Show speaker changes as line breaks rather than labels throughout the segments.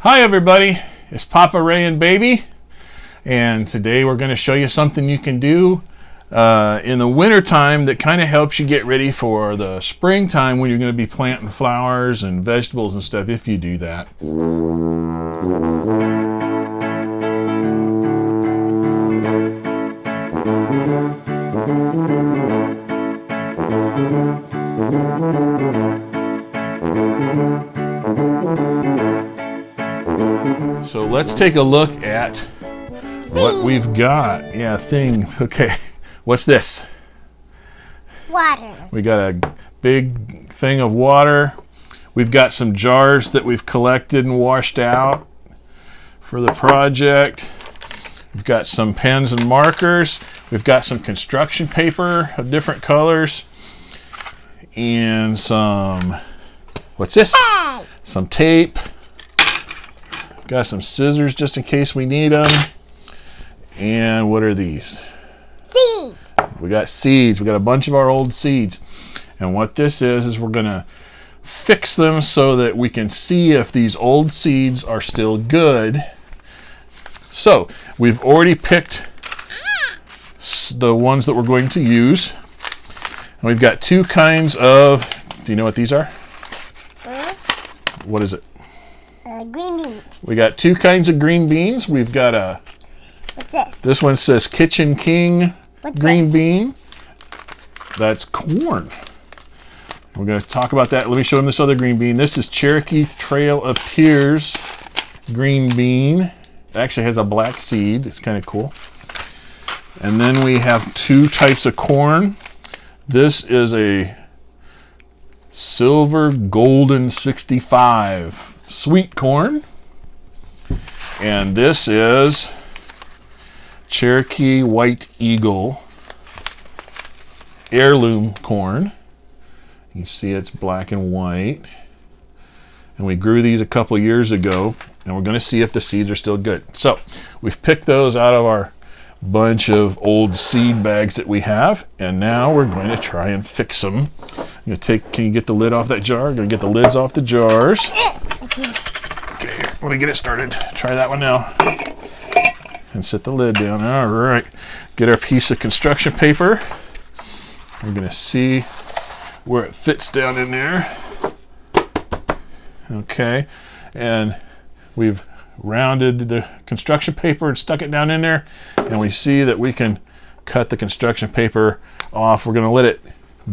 Hi everybody, it's PawPaw Ray and Baby, and today we're going to show you something you can do in the winter time that kind of helps you get ready for the springtime when you're going to be planting flowers and vegetables and stuff if you do that. So let's take a look at what we've got. Yeah, things. Okay, what's this?
Water.
We got a big thing of water. We've got some jars that we've collected and washed out for the project. We've got some pens and markers. We've got some construction paper of different colors. And some, what's this?
Hey.
Some tape. Got some scissors just in case we need them. And what are these?
Seeds.
We got seeds. We got a bunch of our old seeds. And what this is we're going to fix them so that we can see if these old seeds are still good. So we've already picked the ones that we're going to use. And we've got two kinds of, do you know what these are? What is it?
Green beans.
We got two kinds of green beans. We've got a,
What's this?
this one says Kitchen King
What's
green
this?
bean. That's corn. We're going to talk about that. Let me show them this other green bean. This is Cherokee Trail of Tears green bean. It actually has a black seed. It's kind of cool. And then we have two types of corn. This is a Silver Golden 65 sweet corn. And this is Cherokee White Eagle heirloom corn. You see it's black and white. And we grew these a couple years ago, and we're going to see if the seeds are still good. So we've picked those out of our bunch of old seed bags that we have, and now we're going to try and fix them. I'm going to can you get the lid off that jar? I'm going to get the lids off the jars.
I can't.
Okay, let me get it started. Try that one now. And set the lid down. All right. Get our piece of construction paper. We're going to see where it fits down in there. Okay. And we've rounded the construction paper and stuck it down in there. And we see that we can cut the construction paper off. We're going to let it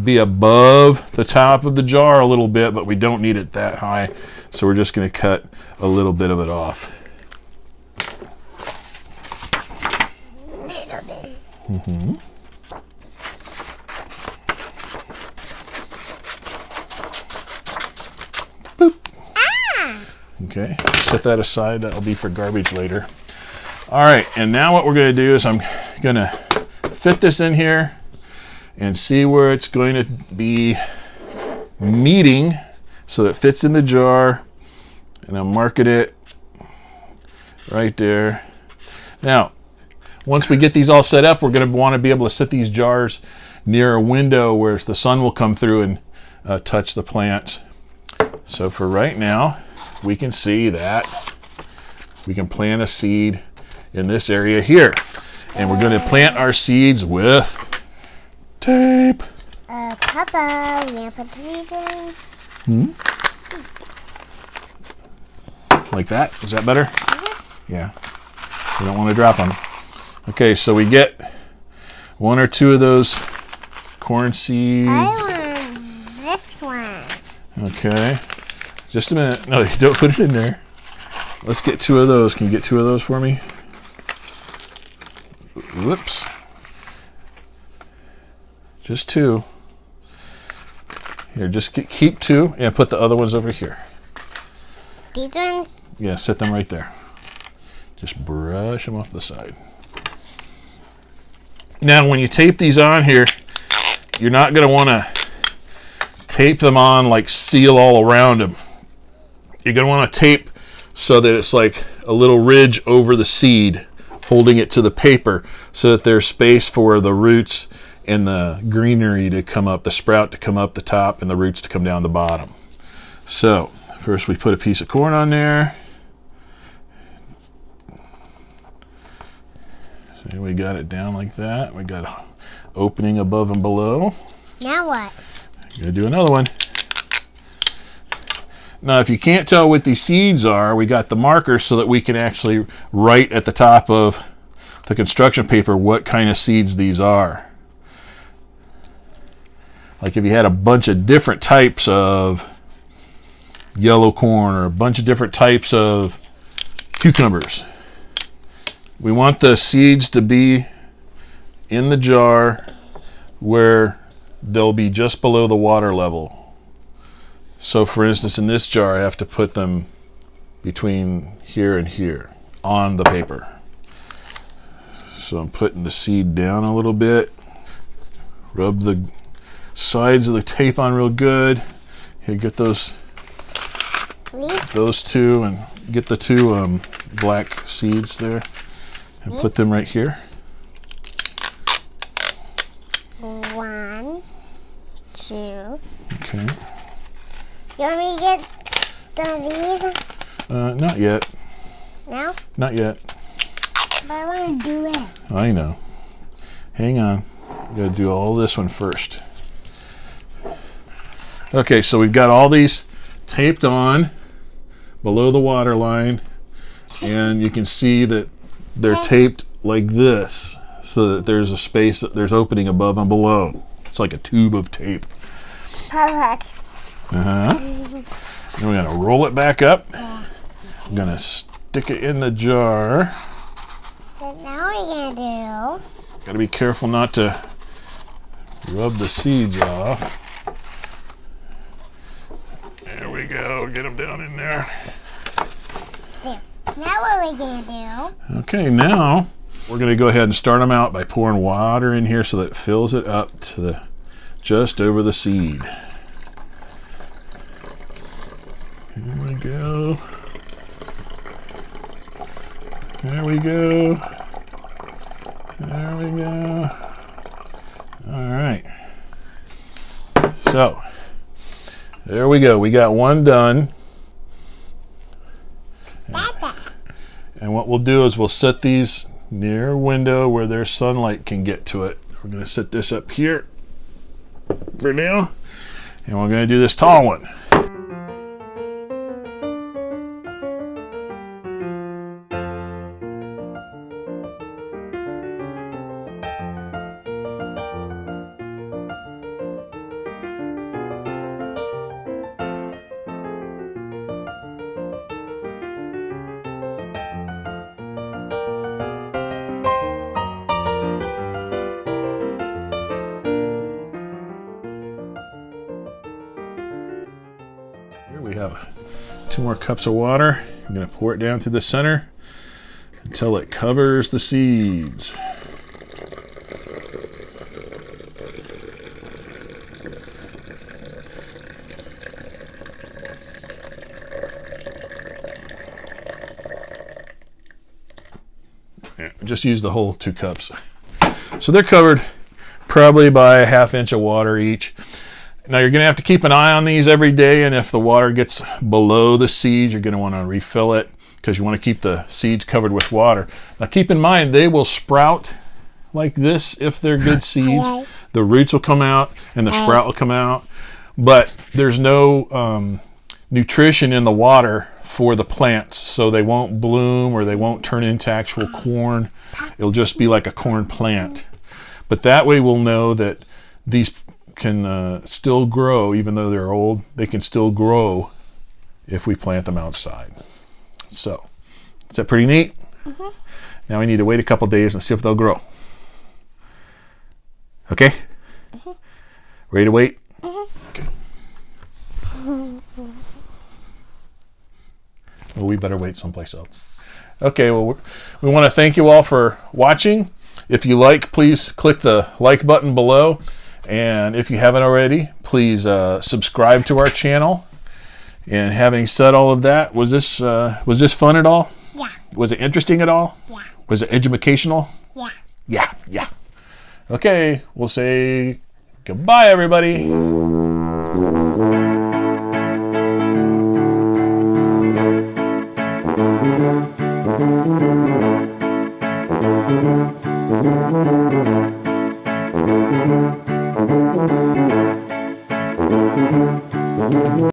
be above the top of the jar a little bit, but we don't need it that high. So we're just going to cut a little bit of it off.
Little bit.
Mm-hmm. Boop.
Ah!
Okay, set that aside. That'll be for garbage later. All right, and now what we're going to do is I'm going to fit this in here and see where it's going to be meeting so that it fits in the jar, and I'll market it right there. Now, once we get these all set up, we're going to want to be able to set these jars near a window where the sun will come through and touch the plants. So for right now, we can see that we can plant a seed in this area here. And we're going to plant our seeds with tape.
Papa, we gonna put the seeds in.
Like that? Is that better? Yeah. We don't want to drop them. Okay, so we get one or two of those corn seeds.
I want this one.
Okay. Just a minute. No, don't put it in there. Let's get two of those. Can you get two of those for me? Whoops. Just two. Here, just keep two and put the other ones over here.
These ones?
Yeah, set them right there. Just brush them off the side. Now, when you tape these on here, you're not going to want to tape them on like seal all around them. You're going to want to tape so that it's like a little ridge over the seed, holding it to the paper so that there's space for the roots and the greenery to come up, the sprout to come up the top and the roots to come down the bottom. So first we put a piece of corn on there. See, we got it down like that. We got an opening above and below.
Now what?
Gonna do another one. Now, if you can't tell what these seeds are, we got the markers so that we can actually write at the top of the construction paper what kind of seeds these are. Like if you had a bunch of different types of yellow corn or a bunch of different types of cucumbers. We want the seeds to be in the jar where they'll be just below the water level. So for instance, in this jar, I have to put them between here and here on the paper. So I'm putting the seed down a little bit. Rub the sides of the tape on real good. Here, get those two, and get the two black seeds there, and put them right here.
1, 2.
Okay.
You want me to get some of these?
Not yet.
No?
Not yet.
But I want to do it.
I know. Hang on. We gotta do all this one first. Okay, so we've got all these taped on below the water line, and you can see that they're taped like this so that there's a space, that there's opening above and below. It's like a tube of tape.
Perfect.
Then we're gonna roll it back up. I'm gonna stick it in the jar.
What now we're gonna do?
Gotta be careful not to rub the seeds off. There we go. Get them down in there.
There. Now what are we gonna do?
Okay, now we're gonna go ahead and start them out by pouring water in here so that it fills it up to the just over the seed. Here we go. There we go. There we go. All right. So, there we go. We got one done. And what we'll do is we'll set these near a window where their sunlight can get to it. We're going to set this up here for now. And we're going to do this tall one. We have 2 more cups of water. I'm going to pour it down to the center until it covers the seeds. Yeah, just use the whole 2 cups. So they're covered probably by a 1/2 inch of water each. Now you're going to have to keep an eye on these every day, and if the water gets below the seeds, you're going to want to refill it because you want to keep the seeds covered with water. Now keep in mind, they will sprout like this if they're good seeds. The roots will come out and the sprout will come out, but there's no nutrition in the water for the plants, so they won't bloom or they won't turn into actual corn. It'll just be like a corn plant. But that way we'll know that these can still grow. Even though they're old, they can still grow if we plant them outside. So is that pretty neat? Now we need to wait a couple days and see if they'll grow. Okay? Ready to wait? Okay. Well, we better wait someplace else. Okay, well, we want to thank you all for watching. If you like, please click the like button below. And if you haven't already, please subscribe to our channel. And having said all of that, was this fun at all?
Yeah.
Was it interesting at all?
Yeah.
Was it educational?
Yeah.
Yeah, yeah. Okay, we'll say goodbye, everybody.